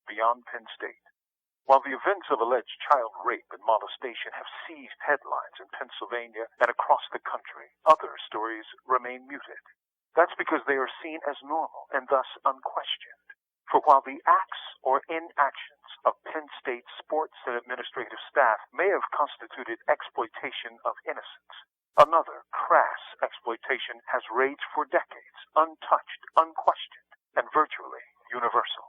beyond Penn State. While the events of alleged child rape and molestation have seized headlines in Pennsylvania and across the country, other stories remain muted. That's because they are seen as normal and thus unquestioned. For while the acts or inactions of Penn State sports and administrative staff may have constituted exploitation of innocence, another crass exploitation has raged for decades, untouched, unquestioned, and virtually universal.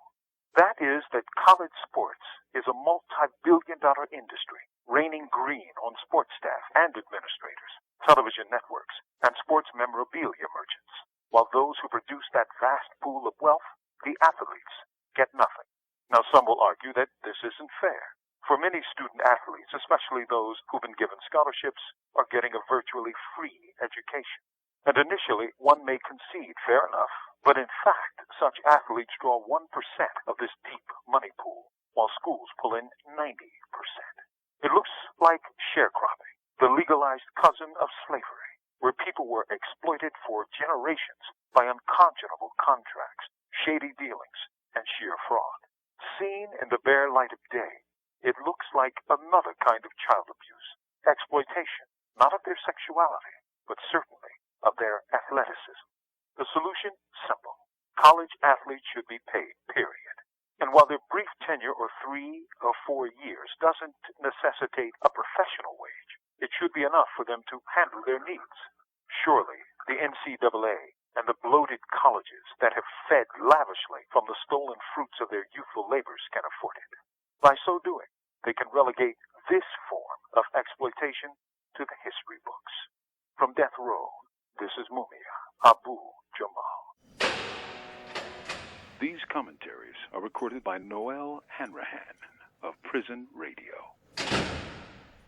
That is that college sports is a multi-billion-dollar industry, reigning green on sports staff and administrators, television networks, and sports memorabilia merchants, while those who produce that vast pool of wealth, the athletes, get nothing. Now, some will argue that this isn't fair, for many student-athletes, especially those who've been given scholarships, are getting a virtually free education. And initially, one may concede, fair enough, but in fact, such athletes draw 1% of this deep money pool, while schools pull in 90%. It looks like sharecropping, the legalized cousin of slavery, where people were exploited for generations by unconscionable contracts, shady dealings, and sheer fraud. Seen in the bare light of day, it looks like another kind of child abuse, exploitation, not of their sexuality, but certainly of their athleticism. The solution? Simple. College athletes should be paid, period. And while their brief tenure of 3 or 4 years doesn't necessitate a professional wage, it should be enough for them to handle their needs. Surely, the NCAA and the bloated colleges that have fed lavishly from the stolen fruits of their youthful labors can afford it. By so doing, they can relegate this form of exploitation to the history books. From Death Row, this is Mumia, Abu Jamal. These commentaries are recorded by Noel Hanrahan of Prison Radio.